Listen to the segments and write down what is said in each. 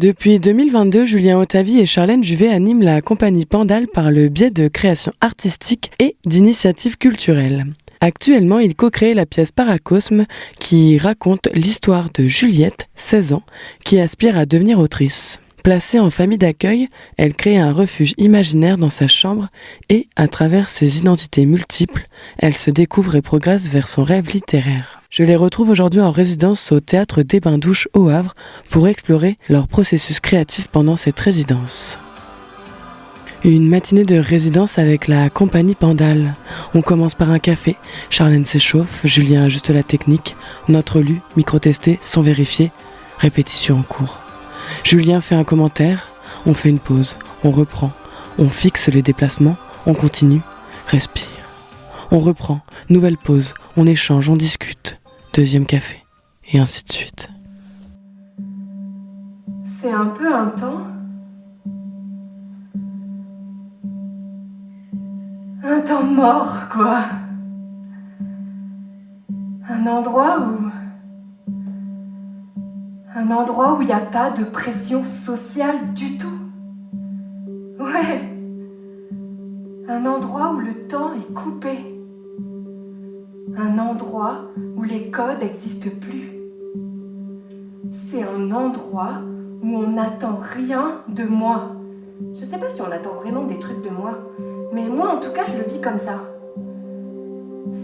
Depuis 2022, Julien Otavi et Charlène Juvet animent la compagnie Pandale par le biais de créations artistiques et d'initiatives culturelles. Actuellement, ils co-créent la pièce Paracosme qui raconte l'histoire de Juliette, 16 ans, qui aspire à devenir autrice. Placée en famille d'accueil, elle crée un refuge imaginaire dans sa chambre et, à travers ses identités multiples, elle se découvre et progresse vers son rêve littéraire. Je les retrouve aujourd'hui en résidence au Théâtre des Bains-Douches au Havre pour explorer leur processus créatif pendant cette résidence. Une matinée de résidence avec la compagnie Pandale. On commence par un café, Charlène s'échauffe, Julien ajuste la technique, notes relues, micro testé, sans vérifier, répétition en cours. Julien fait un commentaire, on fait une pause, on reprend, on fixe les déplacements, on continue, respire. On reprend, nouvelle pause, on échange, on discute, deuxième café, et ainsi de suite. C'est un peu un temps. Un temps mort, quoi. Un endroit où il n'y a pas de pression sociale du tout. Ouais. Un endroit où le temps est coupé. Un endroit où les codes n'existent plus. C'est un endroit où on n'attend rien de moi. Je sais pas si on attend vraiment des trucs de moi, mais moi en tout cas je le vis comme ça.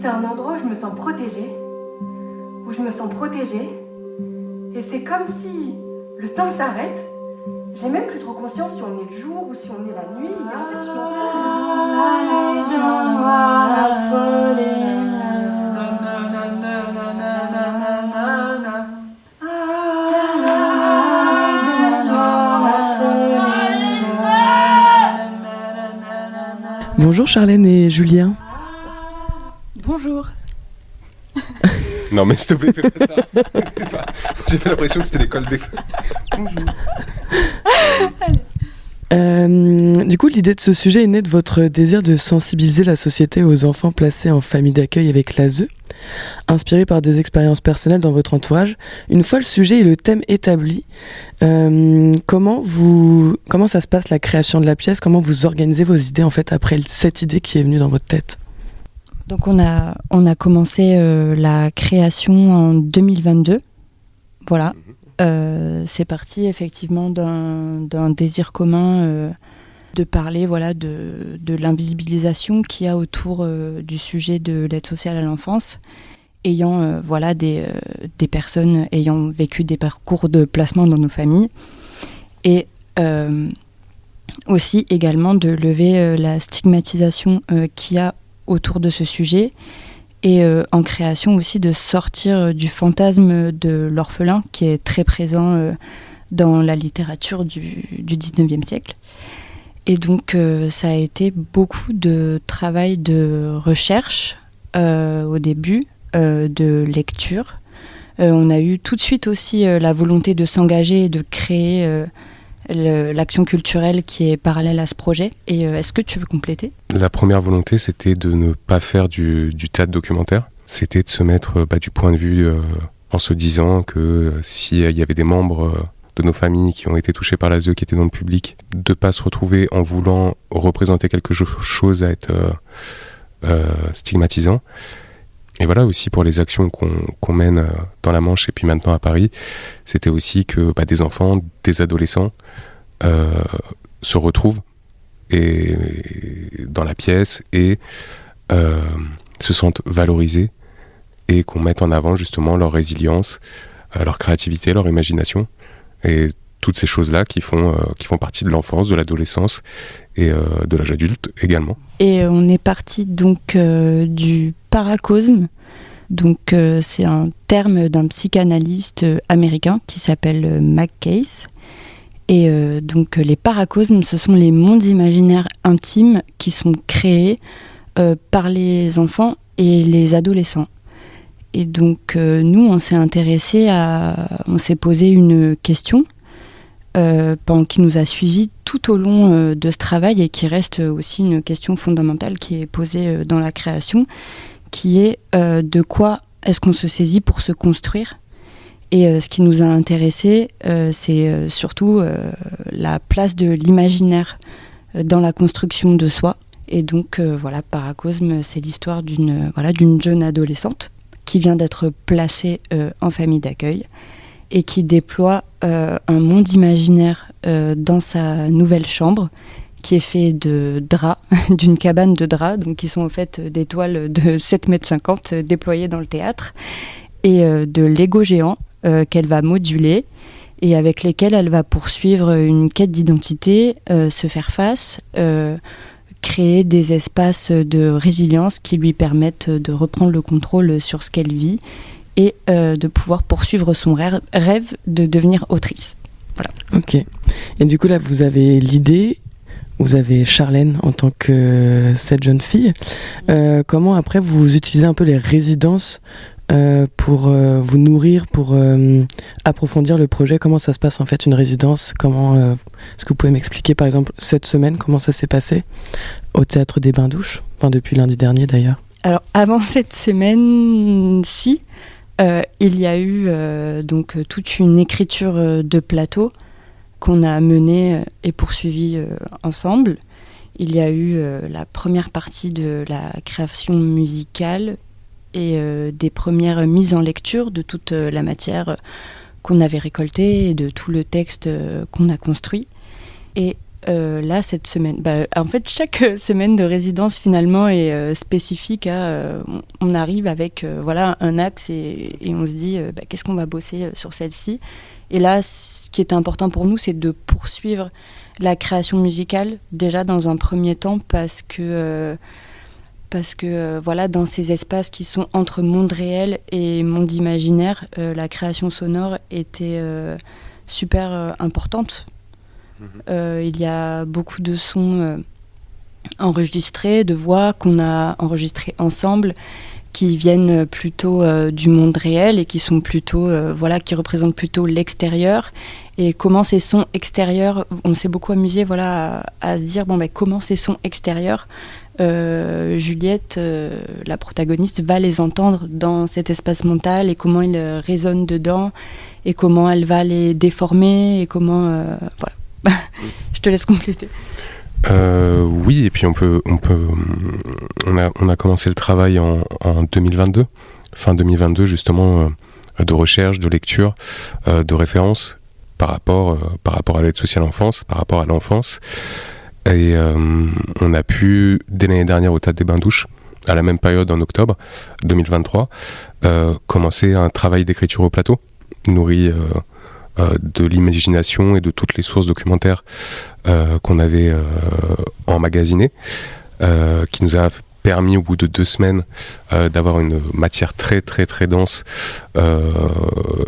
C'est un endroit où je me sens protégée, et c'est comme si le temps s'arrête. J'ai même plus trop conscience si on est le jour ou si on est la nuit, et en fait je m'en Bonjour Charlène et Julien. Bonjour. Non mais s'il te plaît, fais pas ça. J'ai fait l'impression que c'était l'école des... Bonjour. Du coup, l'idée de ce sujet est née de votre désir de sensibiliser la société aux enfants placés en famille d'accueil avec l'ASE, inspiré par des expériences personnelles dans votre entourage. Une fois le sujet et le thème établi, comment ça se passe la création de la pièce? Comment vous organisez vos idées en fait après cette idée qui est venue dans votre tête? Donc on a commencé la création en 2022. Voilà. C'est parti effectivement d'un désir commun de parler de l'invisibilisation qu'il y a autour du sujet de l'aide sociale à l'enfance, ayant des personnes ayant vécu des parcours de placement dans nos familles, et aussi également de lever la stigmatisation qu'il y a autour de ce sujet, et en création aussi de sortir du fantasme de l'orphelin qui est très présent dans la littérature du 19e siècle. Et donc ça a été beaucoup de travail de recherche au début, de lecture. On a eu tout de suite aussi la volonté de s'engager et de créer l'action culturelle qui est parallèle à ce projet. Et est-ce que tu veux compléter ? La première volonté, c'était de ne pas faire du théâtre documentaire. C'était de se mettre du point de vue en se disant que s'il y avait des membres de nos familles qui ont été touchés par l'ASE, qui étaient dans le public, de ne pas se retrouver en voulant représenter quelque chose à être stigmatisant. Et voilà, aussi pour les actions qu'on mène dans la Manche et puis maintenant à Paris, c'était aussi que des enfants, des adolescents se retrouvent dans la pièce et se sentent valorisés, et qu'on mette en avant justement leur résilience, leur créativité, leur imagination, et toutes ces choses-là qui font partie de l'enfance, de l'adolescence et de l'âge adulte également. Et on est parti donc du paracosme. Donc c'est un terme d'un psychanalyste américain qui s'appelle McCase. Et donc les paracosmes, ce sont les mondes imaginaires intimes qui sont créés par les enfants et les adolescents. Et donc nous, on s'est posé une question qui nous a suivis tout au long de ce travail, et qui reste aussi une question fondamentale qui est posée dans la création, qui est de quoi est-ce qu'on se saisit pour se construire, Et ce qui nous a intéressés, c'est surtout la place de l'imaginaire dans la construction de soi. Et donc, Paracosme, c'est l'histoire d'une jeune adolescente qui vient d'être placée en famille d'accueil et qui déploie un monde imaginaire dans sa nouvelle chambre, qui est fait de draps, d'une cabane de draps, donc qui sont en fait des toiles de 7,50 m déployées dans le théâtre, et de Lego géants qu'elle va moduler et avec lesquels elle va poursuivre une quête d'identité, se faire face, créer des espaces de résilience qui lui permettent de reprendre le contrôle sur ce qu'elle vit et de pouvoir poursuivre son rêve de devenir autrice. Voilà. Ok. Et du coup, là, vous avez l'idée, vous avez Charlène en tant que cette jeune fille. Comment, après, vous utilisez un peu les résidences pour vous nourrir, pour approfondir le projet? Comment ça se passe en fait une résidence? Est-ce que vous pouvez m'expliquer par exemple cette semaine comment ça s'est passé au Théâtre des Bains-Douches, depuis lundi dernier d'ailleurs? Alors avant cette semaine-ci, il y a eu donc toute une écriture de plateau qu'on a menée et poursuivie ensemble. Il y a eu la première partie de la création musicale et des premières mises en lecture de toute la matière qu'on avait récoltée et de tout le texte qu'on a construit. Et là, cette semaine, en fait, chaque semaine de résidence finalement est spécifique à... on arrive avec un axe et on se dit qu'est-ce qu'on va bosser sur celle-ci. Et là, ce qui est important pour nous, c'est de poursuivre la création musicale, déjà dans un premier temps, parce que dans ces espaces qui sont entre monde réel et monde imaginaire, la création sonore était super importante. Il y a beaucoup de sons enregistrés, de voix qu'on a enregistrées ensemble, qui viennent plutôt du monde réel et qui sont plutôt, qui représentent plutôt l'extérieur. Et comment ces sons extérieurs, on s'est beaucoup amusé à se dire, comment ces sons extérieurs, Juliette, la protagoniste, va les entendre dans cet espace mental et comment ils résonnent dedans et comment elle va les déformer et comment... Je te laisse compléter. Oui, et puis on a commencé le travail en 2022, fin 2022 justement, de recherche, de lecture, de référence par rapport à l'aide sociale enfance, par rapport à l'enfance. Et on a pu, dès l'année dernière au Théâtre des Bains-Douches, à la même période en octobre 2023, commencer un travail d'écriture au plateau, nourri de l'imagination et de toutes les sources documentaires qu'on avait emmagasinées, qui nous a permis au bout de 2 semaines d'avoir une matière très très très dense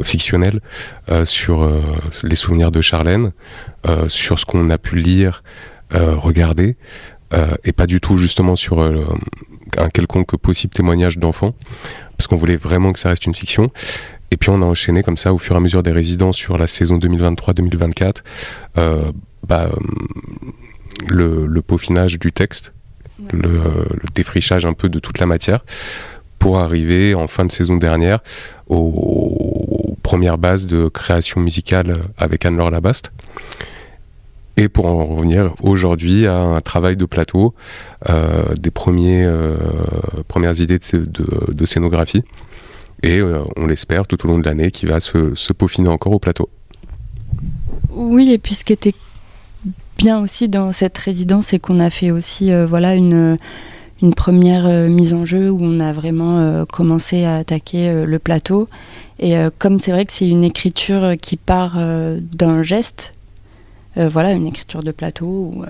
fictionnelle sur les souvenirs de Charlène, sur ce qu'on a pu lire, regarder, et pas du tout justement sur un quelconque possible témoignage d'enfants, parce qu'on voulait vraiment que ça reste une fiction. Et puis on a enchaîné comme ça au fur et à mesure des résidents sur la saison 2023-2024, le peaufinage du texte, le défrichage un peu de toute la matière, pour arriver en fin de saison dernière aux premières bases de création musicale avec Anne-Laure Labaste. Et pour en revenir aujourd'hui à un travail de plateau, des premières idées de scénographie. Et on l'espère tout au long de l'année qui va se peaufiner encore au plateau. Oui, et puis ce qui était bien aussi dans cette résidence, c'est qu'on a fait aussi une première mise en jeu où on a vraiment commencé à attaquer le plateau. Et comme c'est vrai que c'est une écriture qui part d'un geste, une écriture de plateau où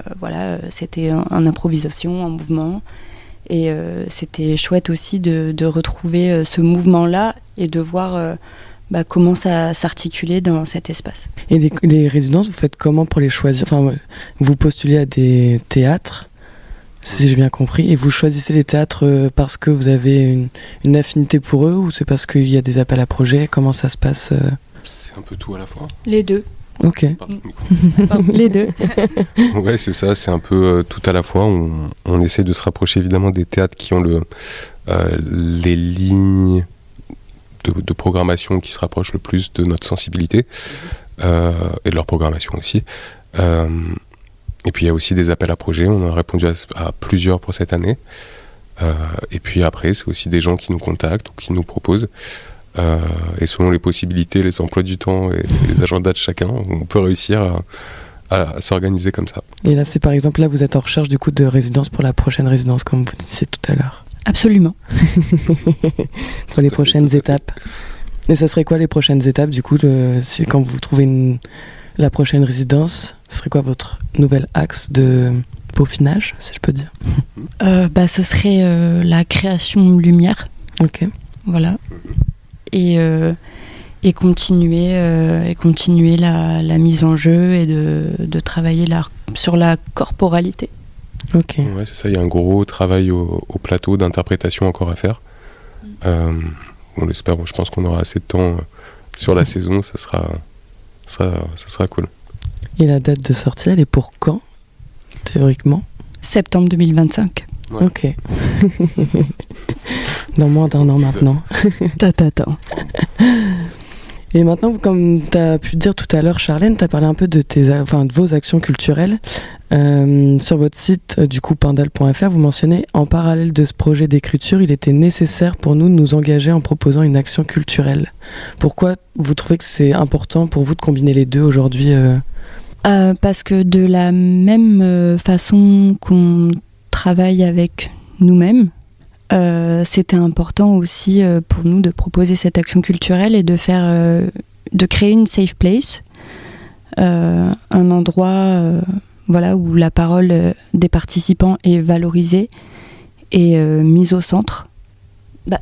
c'était en improvisation, en mouvement. Et c'était chouette aussi de retrouver ce mouvement-là et de voir comment ça s'articulait dans cet espace. Et les résidences, vous faites comment pour les choisir? Vous postulez à des théâtres, si j'ai bien compris, et vous choisissez les théâtres parce que vous avez une affinité pour eux, ou c'est parce qu'il y a des appels à projets? Comment ça se passe? C'est un peu tout à la fois. Les deux. Ok. Les deux. Ouais, c'est ça, c'est un peu tout à la fois. On essaie de se rapprocher évidemment des théâtres qui ont les lignes de programmation qui se rapproche le plus de notre sensibilité, et de leur programmation aussi. Et puis il y a aussi des appels à projets, on a répondu à plusieurs pour cette année. Et puis après, c'est aussi des gens qui nous contactent ou qui nous proposent. Et selon les possibilités, les emplois du temps et les agendas de chacun, on peut réussir à s'organiser comme ça. Et là, c'est par exemple, là, vous êtes en recherche du coup de résidence pour la prochaine résidence, comme vous disiez tout à l'heure. Absolument. Pour les prochaines étapes. Et ça serait quoi les prochaines étapes, du coup, quand vous trouvez la prochaine résidence, ce serait quoi votre nouvel axe de peaufinage, si je peux dire? Ce serait la création lumière. Ok. Voilà. Et continuer la mise en jeu et de travailler sur la corporalité. Ok. Ouais, c'est ça, il y a un gros travail au plateau d'interprétation encore à faire. On l'espère, je pense qu'on aura assez de temps sur la saison, ça sera cool. Et la date de sortie, elle est pour quand, théoriquement? Septembre 2025. Ouais. Ok. Dans moins d'un an maintenant. Tatatan. Et maintenant, comme tu as pu dire tout à l'heure, Charlène, tu as parlé un peu de vos actions culturelles. Sur votre site, du coup, pindal.fr, vous mentionnez « En parallèle de ce projet d'écriture, il était nécessaire pour nous de nous engager en proposant une action culturelle ». Pourquoi vous trouvez que c'est important pour vous de combiner les deux aujourd'hui Parce que de la même façon qu'on travaille avec nous-mêmes, c'était important aussi pour nous de proposer cette action culturelle et de créer une safe place, un endroit où la parole des participants est valorisée et mise au centre.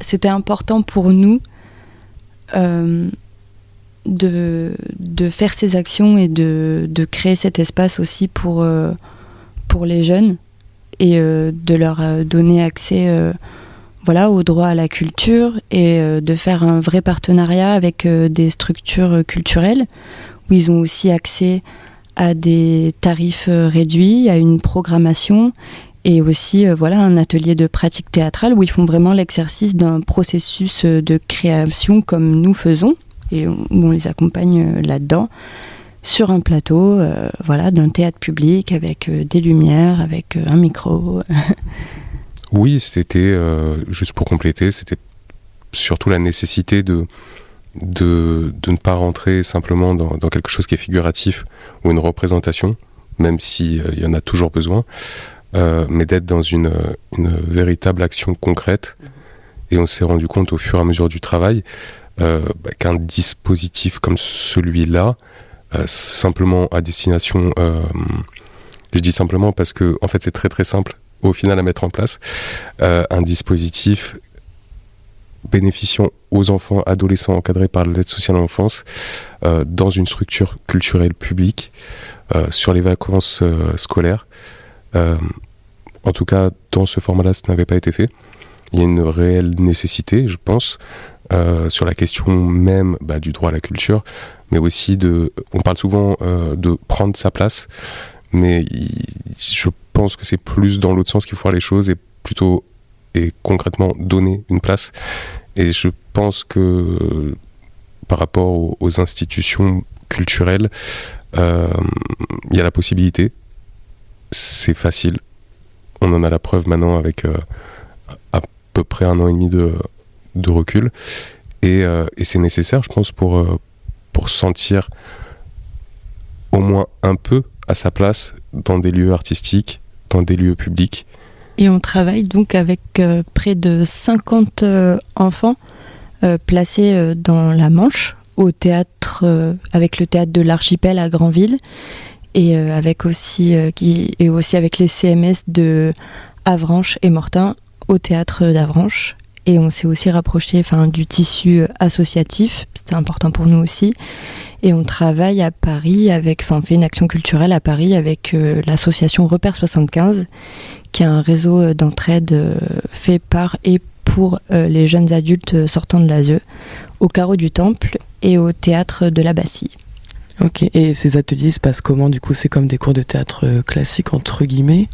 C'était important pour nous de faire ces actions et de créer cet espace aussi pour les jeunes et de leur donner accès au droit à la culture et de faire un vrai partenariat avec des structures culturelles où ils ont aussi accès à des tarifs réduits, à une programmation et aussi un atelier de pratique théâtrale où ils font vraiment l'exercice d'un processus de création comme nous faisons et où on les accompagne là-dedans sur un plateau d'un théâtre public avec des lumières, avec un micro. Oui, c'était, juste pour compléter, c'était surtout la nécessité de ne pas rentrer simplement dans quelque chose qui est figuratif ou une représentation, même s'il y en a toujours besoin, mais d'être dans une véritable action concrète. Et on s'est rendu compte au fur et à mesure du travail qu'un dispositif comme celui-là, simplement à destination, je dis simplement parce que en fait c'est très très simple au final à mettre en place, un dispositif bénéficiant aux enfants, adolescents encadrés par l'aide sociale à l'enfance dans une structure culturelle publique sur les vacances scolaires. En tout cas, dans ce format-là, ça n'avait pas été fait. Il y a une réelle nécessité, je pense, sur la question même du droit à la culture, mais aussi on parle souvent de prendre sa place, mais je pense que c'est plus dans l'autre sens qu'il faut faire les choses et concrètement donner une place. Et je pense que par rapport aux institutions culturelles, il y a la possibilité, c'est facile. On en a la preuve maintenant avec à peu près 1 an et demi de recul. Et c'est nécessaire, je pense, pour sentir au moins un peu à sa place dans des lieux artistiques, dans des lieux publics. Et on travaille donc avec près de 50 enfants placés dans la Manche, au théâtre, avec le théâtre de l'Archipel à Granville, et aussi avec les CMS de Avranches et Mortain au théâtre d'Avranches. Et on s'est aussi rapproché du tissu associatif, c'était important pour nous aussi. Et on travaille à Paris on fait une action culturelle à Paris avec l'association Repère 75, qui est un réseau d'entraide fait par et pour les jeunes adultes sortant de l'ASE, au Carreau du Temple et au théâtre de la Bastille. Ok, et ces ateliers se passent comment? Du coup, c'est comme des cours de théâtre classiques, entre guillemets?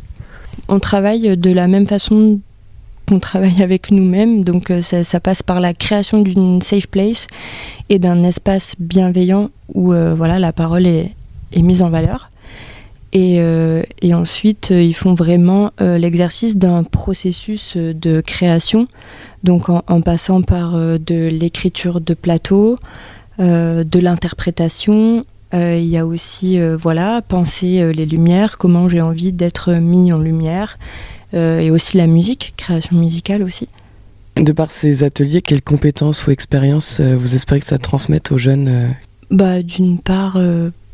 On travaille de la même façon qu'on travaille avec nous-mêmes. Donc ça passe par la création d'une safe place et d'un espace bienveillant où la parole est mise en valeur. Et ensuite, ils font vraiment l'exercice d'un processus de création, donc en passant par de l'écriture de plateau, de l'interprétation. Il y a aussi penser les lumières, comment j'ai envie d'être mis en lumière, et aussi la musique, création musicale aussi. De par ces ateliers, quelles compétences ou expériences vous espérez que ça transmette aux jeunes D'une part,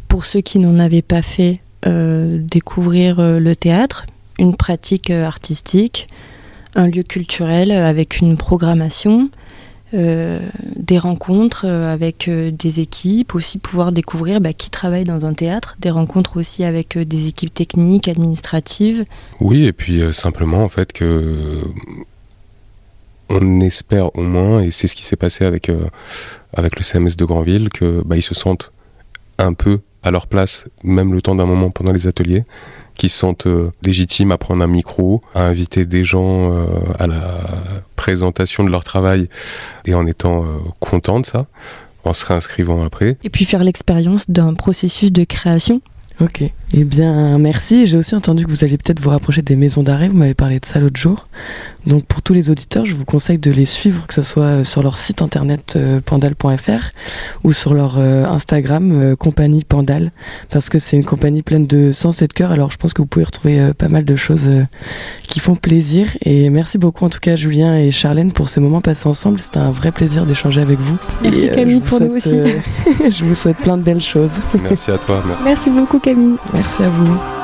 pour ceux qui n'en avaient pas fait, découvrir le théâtre, une pratique artistique, un lieu culturel avec une programmation, des rencontres avec des équipes, aussi pouvoir découvrir qui travaille dans un théâtre, des rencontres aussi avec des équipes techniques, administratives. Oui, et puis simplement en fait que on espère au moins, et c'est ce qui s'est passé avec le CMS de Granville, que ils se sentent un peu à leur place, même le temps d'un moment pendant les ateliers, qui se sentent légitimes à prendre un micro, à inviter des gens à la présentation de leur travail et en étant contents de ça, en se réinscrivant après. Et puis faire l'expérience d'un processus de création. Ok, eh bien merci. J'ai aussi entendu que vous alliez peut-être vous rapprocher des maisons d'arrêt, vous m'avez parlé de ça l'autre jour. Donc pour tous les auditeurs, je vous conseille de les suivre, que ce soit sur leur site internet pandal.fr ou sur leur Instagram compagnie Pandal, parce que c'est une compagnie pleine de sens et de cœur, alors je pense que vous pouvez retrouver pas mal de choses qui font plaisir. Et merci beaucoup en tout cas Julien et Charlène pour ces moments passés ensemble, c'était un vrai plaisir d'échanger avec vous. Merci Camille pour nous aussi. Je vous souhaite plein de belles choses. Merci à toi. Merci beaucoup Camille. Merci à vous.